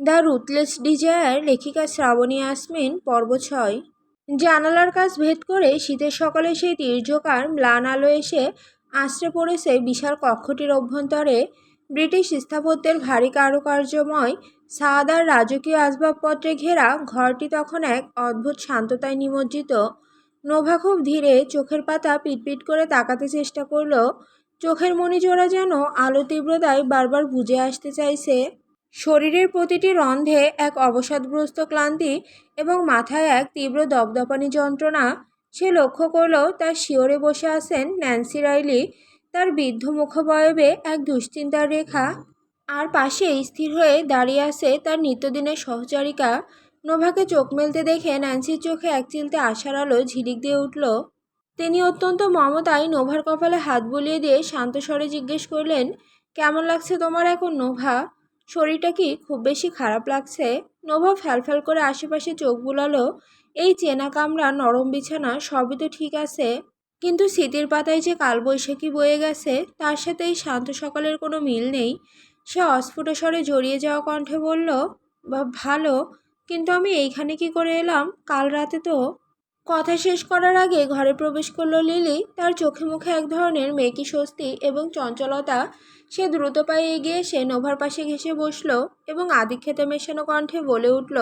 The ruthless desire, লেখিকা শ্রাবণী ইয়াসমিন, পর্ব 6। জানালার কাছ ভেদ করে শীতের সকালে সেই তীর্যকার ম্লান আলো এসে আশ্রে পড়েছে বিশাল কক্ষটির অভ্যন্তরে। ব্রিটিশ স্থাপত্যের ভারী কারুকার্যময় সাদার রাজকীয় আসবাবপত্রে ঘেরা ঘরটি তখন এক অদ্ভুত শান্ততায় নিমজ্জিত। নোভা খুব ধীরে চোখের পাতা পিটপিট করে তাকাতে চেষ্টা করলো। চোখের মণিজোড়া যেন আলো তীব্রতায় বারবার বুজে আসতে চাইছে। শরীরের প্রতিটি রন্ধ্রে এক অবসাদগ্রস্ত ক্লান্তি এবং মাথায় এক তীব্র দপদপানি যন্ত্রণা। সে লক্ষ্য করল তার শিয়রে বসে আছেন ন্যান্সি রাইলি, তার বৃদ্ধ মুখবয়বে এক দুশ্চিন্তার রেখা। আর পাশে স্থির হয়ে দাঁড়িয়ে আছে তার নিত্যদিনের সহচারিকা। নোভাকে চোখ মেলতে দেখে ন্যান্সির চোখে এক চিলতে আশার আলো ঝিলিক দিয়ে উঠল। তিনি অত্যন্ত মমতায় নোভার কপালে হাত বুলিয়ে দিয়ে শান্ত স্বরে জিজ্ঞেস করলেন, কেমন লাগছে তোমার এখন নোভা? শরীরটা কি খুব বেশি খারাপ লাগছে? নোভা ফ্যালফ্যাল করে আশেপাশে চোখ বুলালো। এই চেনা কামরা, নরম বিছানা সবই তো ঠিক আছে, কিন্তু স্মৃতির পাতায় যে কালবৈশাখী বয়ে গেছে তার সাথে এই শান্ত সকালের কোনো মিল নেই। সে অস্ফুট স্বরে জড়িয়ে যাওয়া কণ্ঠে বলল, ভালো, কিন্তু আমি এইখানে কি করে এলাম? কাল রাতে তো। কথা শেষ করার আগে ঘরে প্রবেশ করলো লিলি। তার চোখে মুখে এক ধরনের মেকি স্বস্তি এবং চঞ্চলতা। সে দ্রুত পায়ে এগিয়ে এসে নোভার পাশে ঘেঁষে বসল এবং আদিক্ষেতা মেশানো কণ্ঠে বলে উঠল,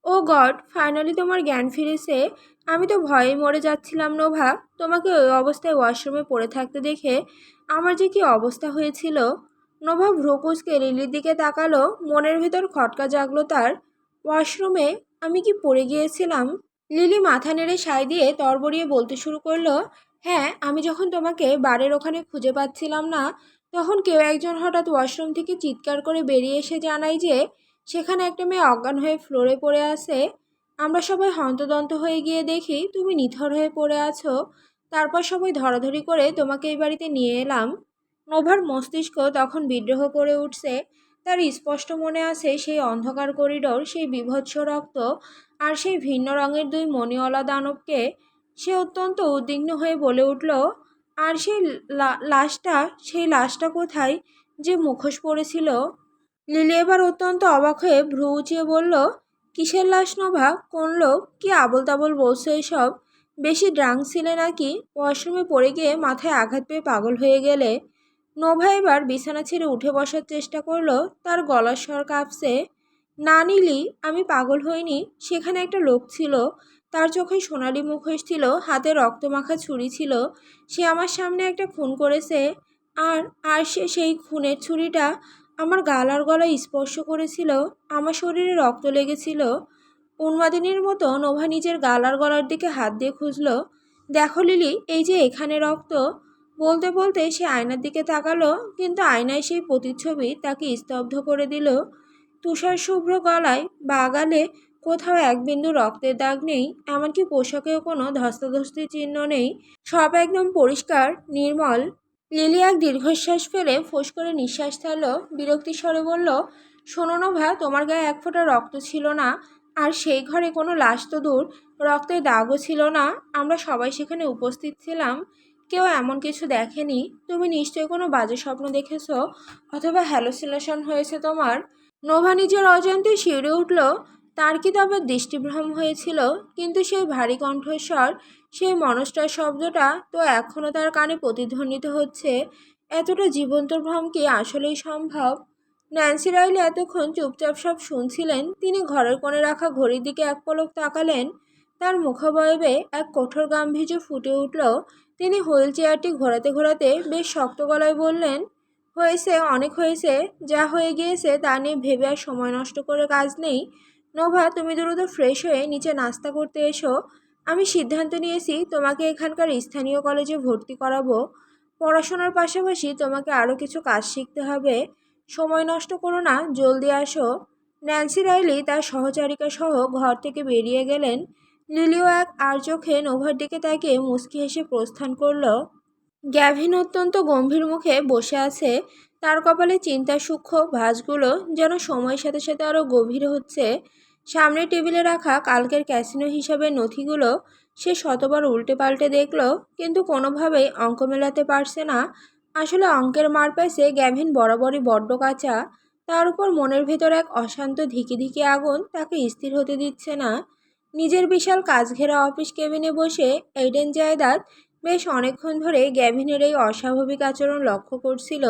ও গড, ফাইনালি তোমার জ্ঞান ফিরেছে। আমি তো ভয়ে মরে যাচ্ছিলাম নোভা। তোমাকে ওই অবস্থায় ওয়াশরুমে পড়ে থাকতে দেখে আমার যে কি অবস্থা হয়েছিল। নোভা ভ্রু কুঁচকে লিলির দিকে তাকালো। মনের ভেতর খটকা জাগলো তার। ওয়াশরুমে আমি কি পড়ে গিয়েছিলাম? লিলি মাথা নেড়ে সায় দিয়ে তরবরিয়ে বলতে শুরু করলো, হ্যাঁ, আমি যখন তোমাকে বারের ওখানে খুঁজে পাচ্ছিলাম না, তখন কেউ একজন হঠাৎ ওয়াশরুম থেকে চিৎকার করে বেরিয়ে এসে জানায় যে সেখানে একটা মেয়ে অজ্ঞান হয়ে ফ্লোরে পড়ে আছে। আমরা সবাই হন্তদন্ত হয়ে গিয়ে দেখি তুমি নিথর হয়ে পড়ে আছো। তারপর সবাই ধরাধরি করে তোমাকে এই বাড়িতে নিয়ে এলাম। নোভার মস্তিষ্ক তখন বিদ্রোহ করে উঠছে। তার স্পষ্ট মনে আছে সেই অন্ধকার করিডোর, সেই বীভৎস রক্ত, আর সেই ভিন্ন রঙের দুই মণিওয়ালা দানবকে। সে অত্যন্ত উদ্বিগ্ন হয়ে বলে উঠল, আর সেই লাশটা কোথায়, যে মুখোশ পড়েছিল? লিলি এবার অত্যন্ত অবাক হয়ে ভ্রু উঁচিয়ে বলল, কিসের লাশ নোভা? কোন লোক? কি আবল তাবল বলছো এসব? বেশি ড্রাঙ্ক ছিলে নাকি? ওয়াশরুমে পড়ে গিয়ে মাথায় আঘাত পেয়ে পাগল হয়ে গেলে? নোভা এবার বিছানা ছেড়ে উঠে বসার চেষ্টা করলো। তার গলার স্বর কাঁপছে। না নীলি, আমি পাগল হইনি। সেখানে একটা লোক ছিল। তার চোখে সোনালি মুখোশ ছিল, হাতে রক্তমাখা ছুরি ছিল। সে আমার সামনে একটা খুন করেছে। আর আর সে সেই খুনের ছুরিটা আমার গাল আর গলায় স্পর্শ করেছিল। আমার শরীরে রক্ত লেগেছিল। উন্মাদিনীর মতো নোভা নিজের গাল আর গলার দিকে হাত দিয়ে খুঁজল। দেখো লিলি, এই যে এখানে রক্ত। বলতে বলতে সে আয়নার দিকে তাকালো, কিন্তু আয়নায় সেই প্রতিচ্ছবি তাকে স্তব্ধ করে দিল। তুষার শুভ্র গলায় বা গালে কোথাও এক বিন্দু রক্তের দাগ নেই, এমনকি পোশাকেও কোনো ধস্তাধস্তির চিহ্ন নেই। সব একদম পরিষ্কার, নির্মল। লিলি এক দীর্ঘশ্বাস ফেলে ফোঁস করে নিঃশ্বাস ছাড়ল। বিরক্তি স্বরে বলল, শোনো নোভা, তোমার গায়ে এক ফোঁটা রক্ত ছিল না। আর সেই ঘরে কোনো লাশ তো দূর, রক্তের দাগও ছিল না। আমরা সবাই সেখানে উপস্থিত ছিলাম। কেউ এমন কিছু দেখেনি। তুমি নিশ্চয়ই কোনো বাজে স্বপ্ন দেখেছ, অথবা হ্যালোসিনেশন হয়েছে তোমার। নোভা নিজের অজান্তে শিউরে উঠল। তার কি তবে দৃষ্টিভ্রম হয়েছিল? কিন্তু সেই ভারী কণ্ঠস্বর, সেই মনস্টার শব্দটা তো এখনও তার কানে প্রতিধ্বনিত হচ্ছে। এতটা জীবন্ত ভ্রম কি আসলেই সম্ভব? ন্যান্সি রাইলি এতক্ষণ চুপচাপ সব শুনছিলেন। তিনি ঘরের কোণে রাখা ঘড়ির দিকে এক পলক তাকালেন। তার মুখবয়বে এক কঠোর গাম্ভীর্য ফুটে উঠল। তিনি হুইল চেয়ারটি ঘোরাতে ঘোরাতে বেশ শক্ত গলায় বললেন, হয়েছে, অনেক হয়েছে। যা হয়ে গিয়েছে তা নিয়ে ভেবে আর সময় নষ্ট করে কাজ নেই। নোভা, তুমি দ্রুত ফ্রেশ হয়ে নিচে নাস্তা করতে এসো। আমি সিদ্ধান্ত নিয়েছি তোমাকে এখানকার স্থানীয় কলেজে ভর্তি করাবো। পড়াশোনার পাশাপাশি তোমাকে আরও কিছু কাজ শিখতে হবে। সময় নষ্ট করো না, জলদি আসো। ন্যান্সি রাইলি তার সহচারিকা সহ ঘর থেকে বেরিয়ে গেলেন। লিলিও এক আর চোখে নোভার দিকে তাকিয়ে মুচকি হেসে প্রস্থান করল। গ্যাভিন অত্যন্ত গম্ভীর মুখে বসে আছে। তার কপালে চিন্তার সূক্ষ্ম ভাঁজগুলো যেন সময়ের সাথে সাথে আরও গভীর হচ্ছে। সামনের টেবিলে রাখা কালকের ক্যাসিনো হিসাবের নথিগুলো সে শতবার উল্টে পাল্টে দেখল, কিন্তু কোনোভাবেই অঙ্ক মেলাতে পারছে না। আসলে অঙ্কের মারপ্যাচে গ্যাভিন বরাবরই বড্ড কাঁচা। তার উপর মনের ভেতর এক অশান্ত ধিকি ধিকি আগুন তাকে স্থির হতে দিচ্ছে না। নিজের বিশাল কাজ ঘেরা অফিস কেবিনে বসে এইডেন জায়দাদ বেশ অনেকক্ষণ ধরে গ্যাভিনের এই অস্বাভাবিক আচরণ লক্ষ্য করছিল।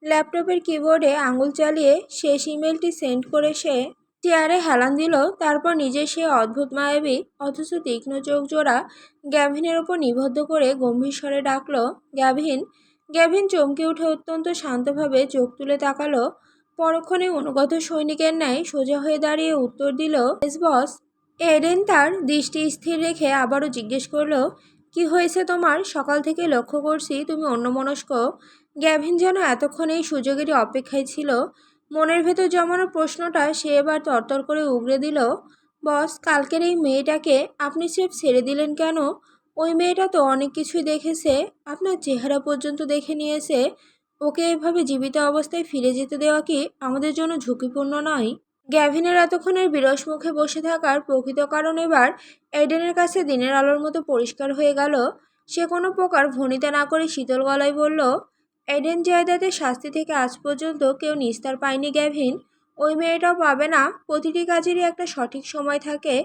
ল্যাপটপের কিবোর্ডে আঙুল চালিয়ে শেষ ইমেলটি সেন্ড করে সে চেয়ারে হেলান দিল। তারপর নিজের সে অদ্ভুত মায়াবী অথচ তীক্ষ্ণ চোখ জোড়া গ্যাভিনের ওপর নিবদ্ধ করে গম্ভীর স্বরে ডাকল, গ্যাভিন। গ্যাভিন চমকে উঠে অত্যন্ত শান্তভাবে চোখ তুলে তাকালো। পরক্ষণে অনুগত সৈনিকের ন্যায় সোজা হয়ে দাঁড়িয়ে উত্তর দিল, এস বস। এডেন তার দৃষ্টি স্থির রেখে আবারও জিজ্ঞেস করলো, কি হয়েছে তোমার? সকাল থেকে লক্ষ্য করছি তুমি অন্যমনস্ক। গ্যাভিন যেন এতক্ষণ এই সুযোগেরই অপেক্ষায় ছিল। মনের ভেতর জমানো প্রশ্নটা সে এবার তরতর করে উগরে দিল, বস, কালকের এই মেয়েটাকে আপনি স্রেফ ছেড়ে দিলেন কেন? ওই মেয়েটা তো অনেক কিছুই দেখেছে, আপনার চেহারা পর্যন্ত দেখে নিয়েছে। ওকে এভাবে জীবিত অবস্থায় ফিরে যেতে দেওয়া কি আমাদের জন্য ঝুঁকিপূর্ণ নয়? গ্যাভিনের এতক্ষণের বিরস মুখে বসে থাকার প্রকৃত কারণ এবার এডেনের কাছে দিনের আলোর মতো পরিষ্কার হয়ে গেল। সে কোনো প্রকার ভনিতা না করে শীতল গলায় বলল, এডেন জায়দাদের শাস্তি থেকে আজ পর্যন্ত কেউ নিস্তার পায়নি গ্যাভিন। ওই মেয়েটাও পাবে না। প্রতিটি কাজেরই একটা সঠিক সময় থাকে।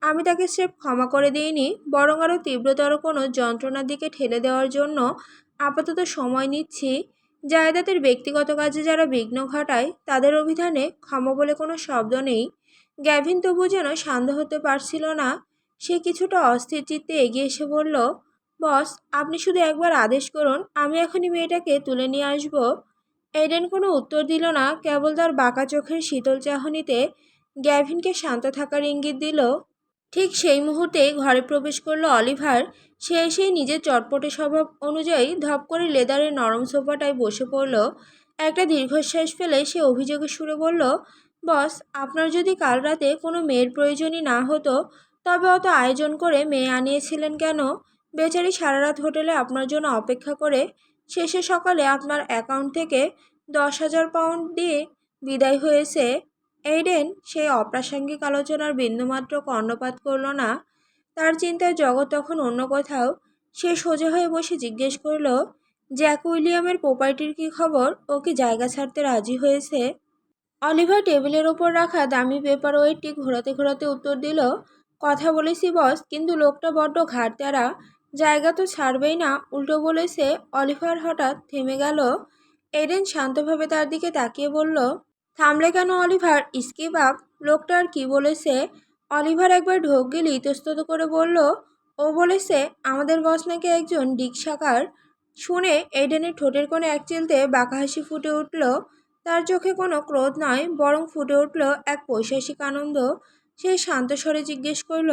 আমি তাকে স্রেফ ক্ষমা করে দিইনি, বরং আরও তীব্রতর কোনো যন্ত্রণার দিকে ঠেলে দেওয়ার জন্য আপাতত সময় নিচ্ছি। জায়দাদের ব্যক্তিগত কাজে যারা বিঘ্ন ঘটায় তাদের অভিধানে ক্ষমা বলে কোনো শব্দ নেই। গ্যাভিন তবু যেন শান্ত হতে পারছিল না। সে কিছুটা অস্থির চিত্তে এগিয়ে এসে বলল, বস, আপনি শুধু একবার আদেশ করুন, আমি এখনই মেয়েটাকে তুলে নিয়ে আসব। এডেন কোনো উত্তর দিল না, কেবল তার বাঁকা চোখের শীতল চাহনিতে গ্যাভিনকে শান্ত থাকার ইঙ্গিত দিল। ঠিক সেই মুহূর্তে ঘরে প্রবেশ করলো অলিভার। সে এসেই নিজের চটপটে স্বভাব অনুযায়ী ধপ করে লেদারের নরম সোফাটায় বসে পড়ল। একটা দীর্ঘশ্বাস ফেলে সে অভিযোগের সুরে বলল, বস, আপনার যদি কাল রাতে কোনো মেয়ের প্রয়োজনই না হতো তবে অত আয়োজন করে মেয়ে আনিয়েছিলেন কেন? বেচারি সারা রাত হোটেলে আপনার জন্য অপেক্ষা করে শেষে সকালে আপনার অ্যাকাউন্ট থেকে 10,000 পাউন্ড দিয়ে বিদায় হয়েছে। এইডেন সেই অপ্রাসঙ্গিক আলোচনার বিন্দুমাত্র কর্ণপাত করল না। তার চিন্তার জগৎ তখন অন্য কোথাও। সে সোজা হয়ে বসে জিজ্ঞেস করল, জ্যাক উইলিয়ামের প্রপার্টির কী খবর? ও কি জায়গা ছাড়তে রাজি হয়েছে? অলিভার টেবিলের ওপর রাখা দামি পেপার ওয়েটটি ঘোরাতে ঘোরাতে উত্তর দিল, কথা বলেছি বস, কিন্তু লোকটা বড্ড ঘাড়ত্যাড়া। জায়গা তো ছাড়বেই না, উল্টো বলেছে। অলিভার হঠাৎ থেমে গেল। এডেন শান্তভাবে তার দিকে তাকিয়ে বলল, থামলে কেন অলিভার? Skip up. লোকটা আর কি বলেছে? অলিভার একবার ঢোক গিলে ইতস্তত করে বলল, ও বলেছে আমাদের বস নাকি একজন ডিকশাকার। শুনে এডেনের ঠোঁটের কোণে এক চিলতে বাঁকা হাসি ফুটে উঠল। তার চোখে কোনো ক্রোধ নয়, বরং ফুটে উঠল এক পৈশাসিক আনন্দ। সে শান্ত স্বরে জিজ্ঞেস করল,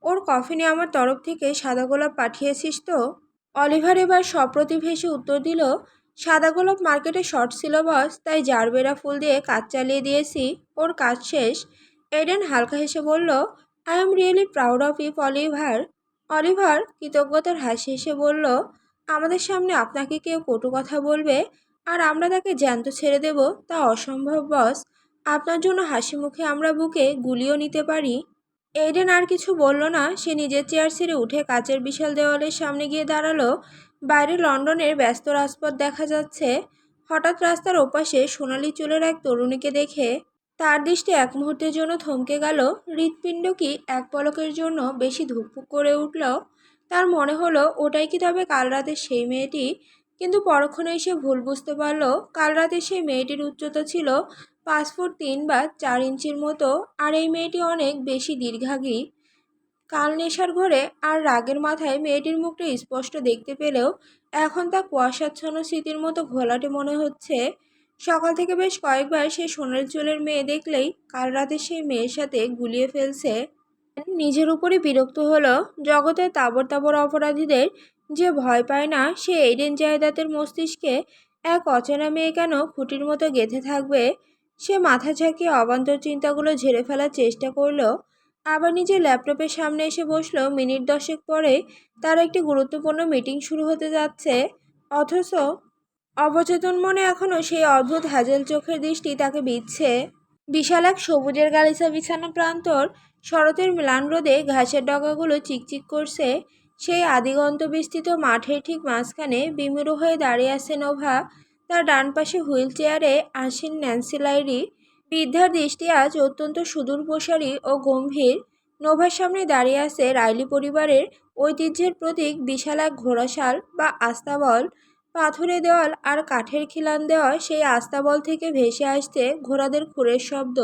ওর কফিনে আমার তরফ থেকে সাদা গোলাপ পাঠিয়েছিস তো? অলিভার এবার সপ্রতিভ হেসে উত্তর দিল, সাদা গোলাপ মার্কেটে শর্ট ছিল বস, তাই জারবেরা ফুল দিয়ে কাজ চালিয়ে দিয়েছি। ওর কাজ শেষ। এডেন হালকা হেসে বলল, I am really proud of you Oliver. Oliver কৃতজ্ঞতার হাসি হেসে বলল, আমাদের সামনে আপনাকে কেউ কটু কথা বলবে আর আমরা তাকে জ্যান্ত ছেড়ে দেব, তা অসম্ভব বস। আপনার জন্য হাসি মুখে আমরা বুকে গুলিও নিতে পারি। এইডেন আর কিছু বলল না। সে নিজের চেয়ার ছেড়ে উঠে কাচের বিশাল দেওয়ালের সামনে গিয়ে দাঁড়ালো। বাইরে লন্ডনের ব্যস্ত রাজপথ দেখা যাচ্ছে। হঠাৎ রাস্তার ওপাশে সোনালি চুলের এক তরুণীকে দেখে তার দৃষ্টি এক মুহূর্তের জন্য থমকে গেল। হৃৎপিণ্ড কি এক পলকের জন্য বেশি ধুকপুক করে উঠল। তার মনে হলো ওটাই কি তবে কাল রাতের সেই মেয়েটি। কিন্তু পরক্ষণেই সে ভুল বুঝতে পারল। কাল রাতে সেই মেয়েটির উচ্চতা ছিল 5 ফুট 3 বা 4 ইঞ্চির মতো, আর এই মেয়েটি অনেক বেশি দীর্ঘাঙ্গী। কাল নেশার ঘোরে আর রাগের মাথায় মেয়েটির মুখটা স্পষ্ট দেখতে পেলেও এখন তা কুয়াশাচ্ছন্ন স্মৃতির মতো ঘোলাটে মনে হচ্ছে। সকাল থেকে বেশ কয়েকবার সে সোনালি চুলের মেয়ে দেখলেই কাল রাতে সেই মেয়ের সাথে গুলিয়ে ফেলছে। নিজের উপরই বিরক্ত হলো। জগতের তাবর তাবর অপরাধীদের যে ভয় পায় না, সে এইডেন জায়দাতের মস্তিষ্কে এক অচেনা মেয়ে কেন খুঁটির মতো গেঁথে থাকবে? সে মাথা ঝাঁকিয়ে অবান্তর চিন্তাগুলো ঝেড়ে ফেলার চেষ্টা করলো। আবার নিজের ল্যাপটপের সামনে এসে বসলো। মিনিট 10 পরে তার একটি গুরুত্বপূর্ণ মিটিং শুরু হতে যাচ্ছে। অথচ অবচেতন মনে এখনও সেই অদ্ভুত হ্যাজেল চোখের দৃষ্টি তাকে বিঁধছে। বিশাল এক সবুজের গালিচা বিছানো প্রান্তর। শরতের ম্লান রোদে ঘাসের ডগাগুলো চিকচিক করছে। সেই আদিগন্ত বিস্তৃত মাঠের ঠিক মাঝখানে বিমূঢ় হয়ে দাঁড়িয়ে আছে নোভা। তার ডান পাশে হুইল চেয়ারে আসীন ন্যান্সি লাইরি। বৃদ্ধার দৃষ্টি আজ অত্যন্ত সুদূরপ্রসারী ও গম্ভীর। নোভার সামনে দাঁড়িয়ে আছে রাইলি পরিবারের ঐতিহ্যের প্রতীক বিশাল এক ঘোড়াশাল বা আস্তাবল। পাথুরে দেওয়াল আর কাঠের খিলান দেওয়া সেই আস্তাবল থেকে ভেসে আসছে ঘোড়াদের খুরের শব্দ।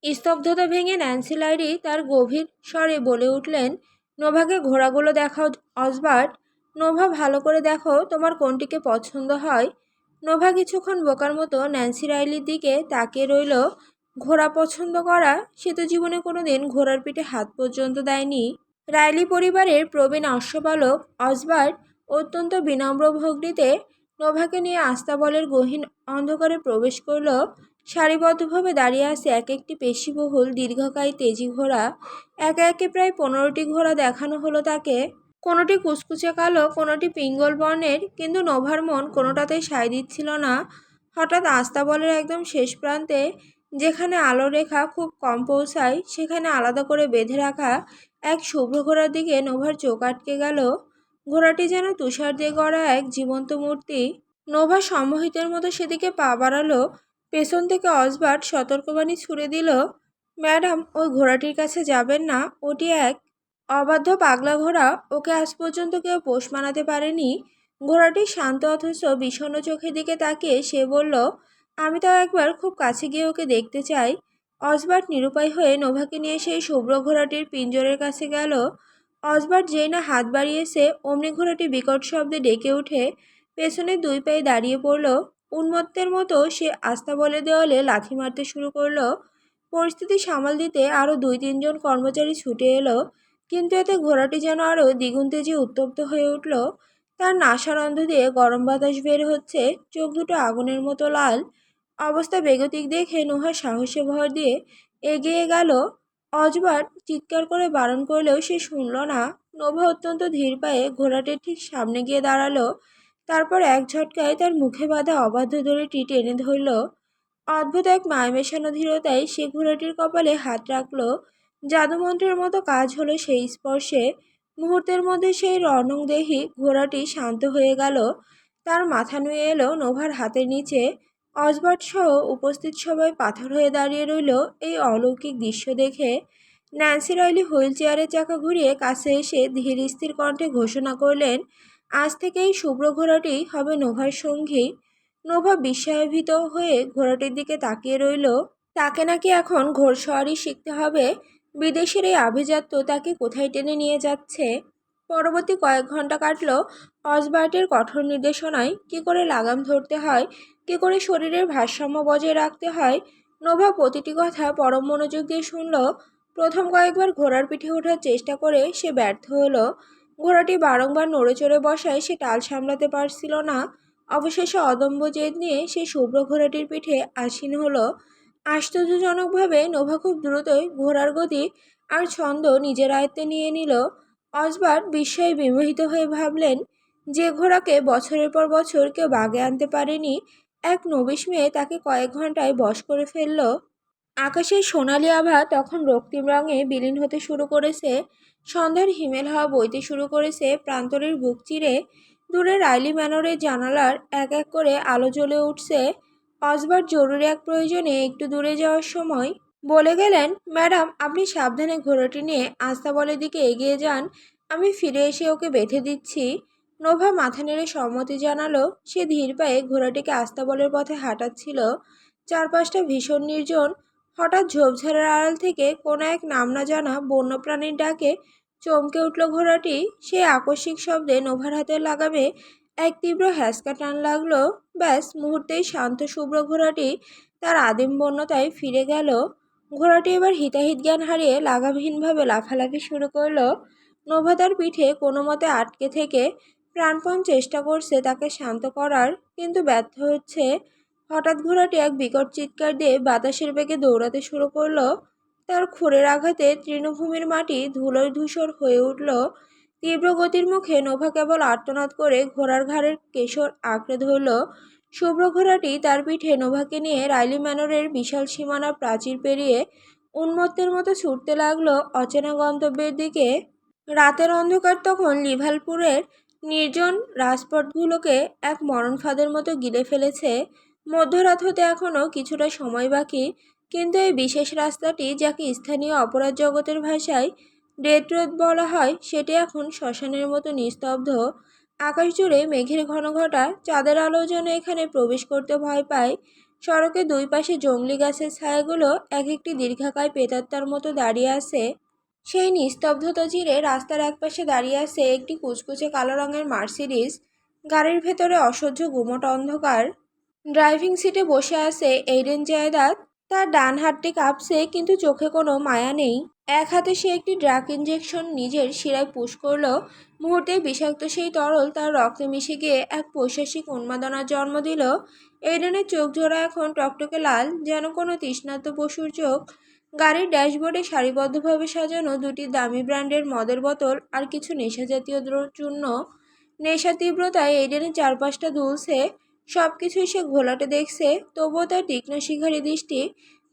স্তব্ধতা ভেঙে ন্যান্সি লাইরি তার গভীর স্বরে বলে উঠলেন, নোভাকে ঘোড়াগুলো দেখাও অসবার্ট। নোভা, ভালো করে দেখো তোমার কোনটিকে পছন্দ হয়। নোভা কিছুক্ষণ বোকার মতো ন্যান্সি রাইলির দিকে তাকিয়ে রইল। ঘোড়া পছন্দ করা, সে তো জীবনে কোনোদিন ঘোড়ার পিঠে হাত পর্যন্ত দেয়নি। রাইলি পরিবারের প্রবীণ অশ্বপালক অসবার্ট অত্যন্ত বিনম্র ভঙ্গিতে নোভাকে নিয়ে আস্তাবলের গহীন অন্ধকারে প্রবেশ করল। সারিবদ্ধভাবে দাঁড়িয়ে আছে এক একটি পেশিবহুল দীর্ঘকায় তেজি ঘোড়া। একে একে প্রায় 15টি ঘোড়া দেখানো হলো তাকে। কোনোটি কুচকুচে কালো, কোনোটি পিঙ্গল বর্ণের, কিন্তু নোভার মন কোনোটাতেই সায় দিচ্ছিল না। হঠাৎ আস্তাবলের একদম শেষ প্রান্তে, যেখানে আলোর রেখা খুব কম পৌঁছায়, সেখানে আলাদা করে বেঁধে রাখা এক শুভ্র ঘোড়ার দিকে নোভার চোখ আটকে গেল। ঘোড়াটি যেন তুষার দিয়ে গড়া এক জীবন্ত মূর্তি। নোভা সম্মোহিতের মতো সেদিকে পা বাড়ালো। পেছন থেকে অসবার্ট সতর্কবাণী ছুড়ে দিল, ম্যাডাম, ওই ঘোড়াটির কাছে যাবেন না। ওটি এক অবাধ্য পাগলা ঘোড়া। ওকে আজ পর্যন্ত কেউ পোষ মানাতে পারেনি। ঘোড়াটির শান্ত অথচ বিষণ্ণ চোখের দিকে তাকিয়ে সে বলল, আমি তাও একবার খুব কাছে গিয়ে ওকে দেখতে চাই। অসবার্ট নিরুপায় হয়ে নোভাকে নিয়ে সেই শুভ্র ঘোড়াটির পিঞ্জরের কাছে গেল। অসবার্ট যেই না হাত বাড়িয়েছে, অমনি ঘোড়াটি বিকট শব্দে ডেকে উঠে পেছনে 2 পায়ে দাঁড়িয়ে পড়ল। উন্মত্তের মতো সে আস্তাবলের দেওয়ালে লাথি মারতে শুরু করলো। পরিস্থিতি সামাল দিতে আরও 2-3 জন কর্মচারী ছুটে এলো, কিন্তু এতে ঘোড়াটি যেন আরও দ্বিগুণ তেজে উত্তপ্ত হয়ে উঠল। তার নাসারন্ধ্র দিয়ে গরম বাতাস বের হচ্ছে, চোখ দুটো আগুনের মতো লাল। অবস্থা বেগতিক দেখে নোহা সাহসে ভর দিয়ে এগিয়ে গেল। অজবার চিৎকার করে বারণ করলেও সে শুনল না। নোভা অত্যন্ত ধীর পায়ে ঘোড়াটির ঠিক সামনে গিয়ে দাঁড়ালো। তারপর এক ঝটকায় তার মুখে বাঁধা অবাধ্য দড়িটি টেনে ধরল। অদ্ভুত এক মায়ামেশানো ধীরতায় সে ঘোড়াটির কপালে হাত রাখল। জাদুমন্ত্রের মতো কাজ হলো সেই স্পর্শে। মুহূর্তের মধ্যে সেই রণংদেহী ঘোড়াটি শান্ত হয়ে গেল। তার মাথা নুয়ে এলো নোভার হাতের নিচে। অসবার্ট সহ উপস্থিত সবাই পাথর হয়ে দাঁড়িয়ে রইল এই অলৌকিক দৃশ্য দেখে। ন্যান্সি রাইলি হুইল চেয়ারের চাকা ঘুরিয়ে কাছে এসে ধীর স্থির কণ্ঠে ঘোষণা করলেন, আজ থেকে এই শুভ্র ঘোড়াটি হবে নোভার সঙ্গী। নোভা বিস্ময়ভীত হয়ে ঘোড়াটির দিকে তাকিয়ে রইল। তাকে নাকি এখন ঘোড়সওয়ারি শিখতে হবে। বিদেশের এই আভিজাত্য তাকে কোথায় টেনে নিয়ে যাচ্ছে। পরবর্তী কয়েক ঘন্টা কাটল অসবার্টের কঠোর নির্দেশনায়। কি করে লাগাম ধরতে হয়, কি করে শরীরের ভারসাম্য বজায় রাখতে হয়, নোভা প্রতিটি কথা পরম মনোযোগ দিয়ে শুনল। প্রথম কয়েকবার ঘোড়ার পিঠে ওঠার চেষ্টা করে সে ব্যর্থ হলো। ঘোড়াটি বারংবার নড়ে চড়ে বসায় সে টাল সামলাতে পারছিল না। অবশেষে অদম্য জেদ নিয়ে সে শুভ্র ঘোড়াটির পিঠে আসীন হলো। আশ্চর্যজনকভাবে নোভা খুব দ্রুতই ঘোড়ার গতি আর ছন্দ নিজের আয়ত্তে নিয়ে নিল। অসবার্ট বিস্ময়ে বিমোহিত হয়ে ভাবলেন, যে ঘোড়াকে বছরের পর বছর কেউ বাগে আনতে পারেনি, এক নবিশ মেয়ে তাকে কয়েক ঘন্টায় বশ করে ফেলল। আকাশের সোনালি আভা তখন রক্তিম রঙে বিলীন হতে শুরু করেছে। সন্ধ্যার হিমেল হাওয়া বইতে শুরু করেছে প্রান্তরের বুক চিরে। দূরে রাইলি ম্যানরের জানালার এক এক করে আলো জ্বলে উঠছে। অসবার্ট জরুরি এক প্রয়োজনে একটু দূরে যাওয়ার সময় বলে গেলেন, ম্যাডাম, আপনি সাবধানে ঘোড়াটি নিয়ে আস্তাবলের দিকে এগিয়ে যান। আমি ফিরে এসে ওকে বেঁধে দিচ্ছি। নোভা মাথা নেড়ে সম্মতি জানালো। সে ধীর পায়ে ঘোড়াটিকে আস্তাবলের পথে হাঁটাচ্ছিল। চারপাশটা ভীষণ নির্জন। হঠাৎ ঝোপঝাড়ের আড়াল থেকে কোনো এক নাম না জানা বন্যপ্রাণীর ডাকে চমকে উঠল ঘোড়াটি। সেই আকস্মিক শব্দে নোভার হাতের লাগামে এক তীব্র হ্যাঁচকা টান লাগলো। ব্যাস, মুহূর্তেই শান্ত শুভ্র ঘোড়াটি তার আদিম বন্যতায় ফিরে গেল। ঘোড়াটি এবার হিতাহিত জ্ঞান হারিয়ে লাগামহীনভাবে লাফালাফি শুরু করলো। নোভা তার পিঠে কোনো মতে আটকে থেকে প্রাণপণ চেষ্টা করছে তাকে শান্ত করার, কিন্তু ব্যর্থ হচ্ছে। হঠাৎ ঘোড়াটি এক বিকট চিৎকার দিয়ে বাতাসের বেগে দৌড়াতে শুরু করলো। তার খুরের আঘাতে তৃণভূমির মাটি ধুলোয় ধূসর হয়ে উঠল। তীব্র গতির মুখে নোভা কেবল আর্তনাদ করে ঘোড়ার ঘাড়ের কেশর আঁকড়ে ধরল। শুভ্র ঘোড়াটি তার পিঠে নোভাকে নিয়ে রাইলি ম্যানরের বিশাল সীমানা প্রাচীর পেরিয়ে উন্মত্তের মতো ছুটতে লাগলো অচেনা গন্তব্যের দিকে। রাতের অন্ধকার তখন লিভারপুলের নির্জন রাজপথগুলোকে এক মরণ ফাঁদের মতো গিলে ফেলেছে। মধ্যরাত হতে এখনও কিছুটা সময় বাকি, কিন্তু এই বিশেষ রাস্তাটি, যাকে স্থানীয় অপরাধ জগতের ভাষায় ডেথ রোড বলা হয়, সেটি এখন শ্মশানের মতো নিস্তব্ধ। আকাশ জুড়ে মেঘের ঘনঘটা, চাঁদের আলো যেন এখানে প্রবেশ করতে ভয় পায়। সড়কের দুই পাশে জংলি গাছের ছায়াগুলো এক একটি দীর্ঘাকায় প্রেতাত্মার মতো দাঁড়িয়ে আছে। সেই নিস্তব্ধতা চিরে রাস্তার একপাশে দাঁড়িয়ে আছে একটি কুচকুচে কালো রঙের মার্সিডিজ। গাড়ির ভেতরে অসহ্য গুমট অন্ধকার। ড্রাইভিং সিটে বসে আছে এইডেন জায়দাদ। তার ডান হাতটি কাঁপছে, কিন্তু চোখে কোনো মায়া নেই। এক হাতে সে একটি ড্রাগ ইঞ্জেকশন নিজের শিরায় পুশ করল। মুহূর্তে বিষাক্ত সেই তরল তার রক্তে মিশে গিয়ে এক পৈশাসিক উন্মাদনার জন্ম দিল। এইডেনের চোখ জোড়া এখন টকটকে লাল, যেন কোনো তৃষ্ণার্ত পশুর চোখ। গাড়ির ড্যাশবোর্ডে সারিবদ্ধভাবে সাজানো দুটি দামি ব্র্যান্ডের মদের বোতল আর কিছু নেশাজাতীয় চূর্ণ। নেশার তীব্রতায় এইডেনের চারপাশটা দুলছে। সবকিছুই সে ঘোলাটে দেখছে, তবুও তার তীক্ষ্ণ শিকারী দৃষ্টি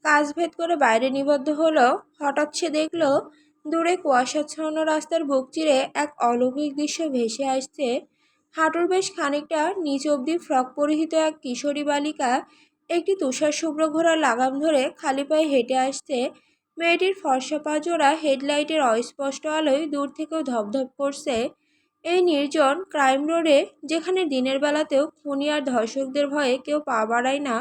কাঁচ ভেদ করে বাইরে নিবদ্ধ হলো। হঠাৎ সে দেখল দূরে কুয়াশাচ্ছন্ন রাস্তার বুক চিরে এক অলৌকিক দৃশ্য ভেসে আসছে। হাঁটুর বেশ খানিকটা নিচ অবধি ফ্রক পরিহিত এক কিশোরী বালিকা একটি তুষার শুভ্র ঘোড়ার লাগাম ধরে খালি পায়ে হেঁটে আসছে। মেয়েটির ফর্সা পা জোড়া হেডলাইটের অস্পষ্ট আলোয় দূর থেকেও ধপধপ করছে। এই নির্জন ক্রাইম রোডে, যেখানে দিনের বেলাতেও খুনি আর ধর্ষকদের ভয়ে কেউ পা বাড়ায় না,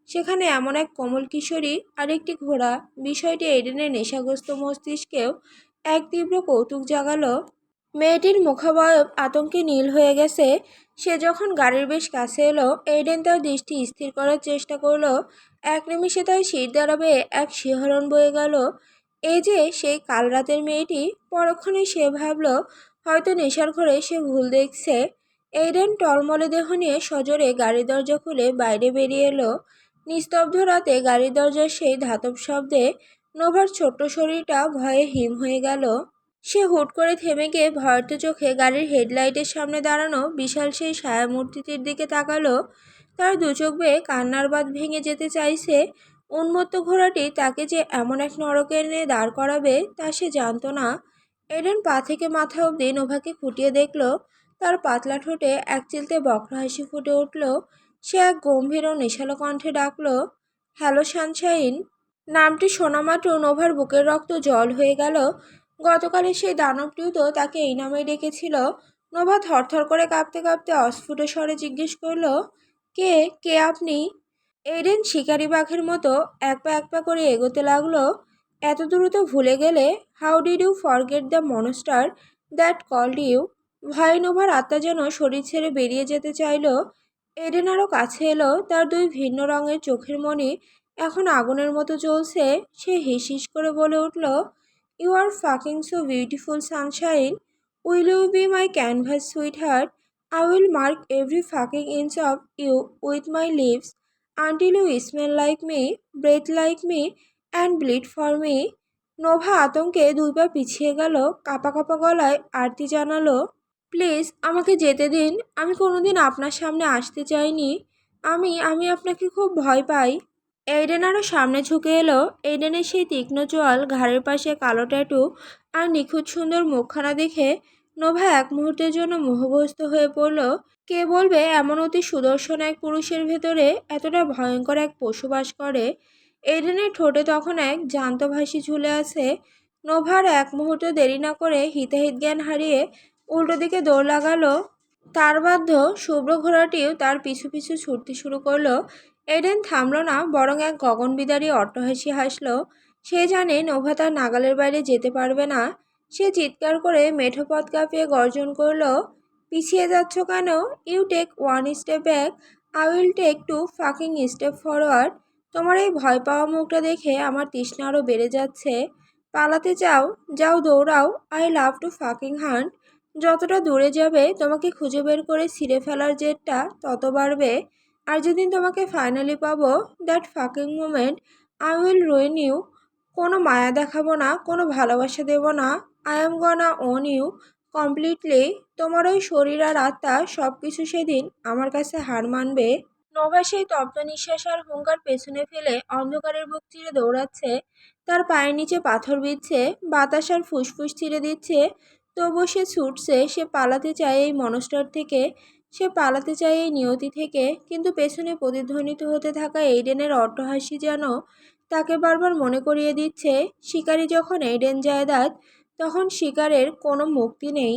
সেখানে এমন এক কোমল কিশোরী আর একটি ঘোড়া, বিষয়টি এডেনের নেশাগ্রস্ত মস্তিষ্কেও এক তীব্র কৌতুক জাগালো। মেয়েটির মুখাবয়ব আতঙ্কে নীল হয়ে গেছে। সে যখন গাড়ির বেশ কাছে এলো, এইডেন তার দৃষ্টি স্থির করার চেষ্টা করলো। এক নিমিষে তার শির দ্বারা বেয়ে এক শিহরণ বয়ে গেল। এই যে সেই কাল রাতের মেয়েটি। পরক্ষণে সে ভাবল, হয়তো নেশার ঘরে সে ভুল দেখছে। এইডেন টলমলে দেহ নিয়ে সজোরে গাড়ির দরজা খুলে বাইরে বেরিয়ে এলো। নিস্তব্ধ রাতে গাড়ির দরজার সেই ধাতব শব্দে নোভার ছোট্ট শরীরটা ভয়ে হিম হয়ে গেল। সে হুট করে থেমে গিয়ে ভয়ার্ত চোখে গাড়ির হেডলাইটের সামনে দাঁড়ানো বিশাল সেই ছায়ামূর্তিটির দিকে তাকালো। তার দু চোখ বেয়ে কান্নার বাঁধ ভেঙে যেতে চাইছে। উন্মত্ত ঘোড়াটি তাকে যে এমন এক নরকে এনে দাঁড় করাবে তা সে জানত না। এডেন পা থেকে মাথা অবধি নোভাকে খুঁটিয়ে দেখল। তার পাতলা ঠোঁটে এক চিলতে বক্র হাসি ফুটে উঠল। সে এক গম্ভীর ও নেশালো কণ্ঠে ডাকল, হ্যালো সানশাইন। নামটি শোনা মাত্র নোভার বুকের রক্ত জল হয়ে গেল। গতকালের সেই দানবটিও তো তাকে এই নামেই ডেকেছিল। নোভা থরথর করে কাঁপতে কাঁপতে অস্ফুট স্বরে জিজ্ঞেস করল, কে কে আপনি? এডেন শিকারি বাঘের মতো এক পা করে এগোতে লাগলো। এত দ্রুত ভুলে গেলে? How did you forget the monster that called you? ভয়ে নোভার আত্মা যেন শরীর ছেড়ে বেরিয়ে যেতে চাইল। এডেন আরও কাছে এলো। তার দুই ভিন্ন রঙের চোখের মণি এখন আগুনের মতো জ্বলছে। সে হিস হিস করে বলে উঠল, you are fucking so beautiful sunshine. Will you be my canvas sweetheart? I will mark every fucking inch of you with my lips until you smell like me, breathe like me, and bleed for me. Nova আতঙ্কে দুই পা পিছিয়ে গেল। কাঁপা কাঁপা গলায় আরতি জানালো, please আমাকে যেতে দিন। আমি কোনোদিন আপনার সামনে আসতে চাইনি। আমি আমি আপনাকে খুব ভয় পাই। এইডেন আরও সামনে ঝুঁকে এলো। এইডেনের সেই তীক্ষ্ণ চোয়াল, ঘাড়ের পাশে কালো ট্যাটু আর নিখুঁত সুন্দর মুখখানা দেখে নোভা এক মুহূর্তের জন্য মোহগ্রস্ত হয়ে পড়ল। কে বলবে এমন অতি সুদর্শন এক পুরুষের ভেতরে এতটা ভয়ঙ্কর এক পশু বাস করে? এডেনের ঠোঁটে তখন এক জ্যান্ত ভাসি ঝুলে আছে। নোভার এক মুহূর্ত দেরি না করে হিতাহিত জ্ঞান হারিয়ে উল্টো দিকে দৌড় লাগালো। তার বাধ্য শুভ্র ঘোড়াটিও তার পিছু পিছু ছুটতে শুরু করলো। এডেন থামল না, বরং এক গগনবিদারী অট্টহাসি হাসল। সে জানে নোভা তার নাগালের বাইরে যেতে পারবে না। সে চিৎকার করে মেঠো পথ কাঁপিয়ে গর্জন করল, পিছিয়ে যাচ্ছ কেন? You take one step back, I will take two fucking step forward. তোমার এই ভয় পাওয়া মুখটা দেখে আমার তৃষ্ণা আরও বেড়ে যাচ্ছে। পালাতে চাও? যাও দৌড়াও। I love to fucking hunt. যতটা দূরে যাবে তোমাকে খুঁজে বের করে ছিঁড়ে ফেলার জেদটা তত বাড়বে। আর যেদিন তোমাকে ফাইনালি পাবো, that fucking moment I will ruin you. কোনো মায়া দেখাবো না, কোনো ভালোবাসা দেব না। I am gonna own you completely. তোমার ওই শরীর আর আত্মা সব কিছু সেদিন আমার কাছে হার মানবে। নোভা সেই তপ্ত নিঃশ্বাস আর হুঙ্কার পেছনে ফেলে অন্ধকারের বুক চিরে দৌড়াচ্ছে। তার পায়ের নিচে পাথর বিচ্ছে, বাতাস আর ফুসফুস ছিঁড়ে দিচ্ছে। তবুও সে ছুটছে, সে পালাতে চায় এই মনস্টার থেকে, সে পালাতে চায় এই নিয়তি থেকে। কিন্তু পেছনে প্রতিধ্বনিত হতে থাকা এইডেনের অট্টহাসি যেন তাকে বারবার মনে করিয়ে দিচ্ছে, শিকারী যখন এইডেন জায়দাদ, তখন শিকারের কোনো মুক্তি নেই।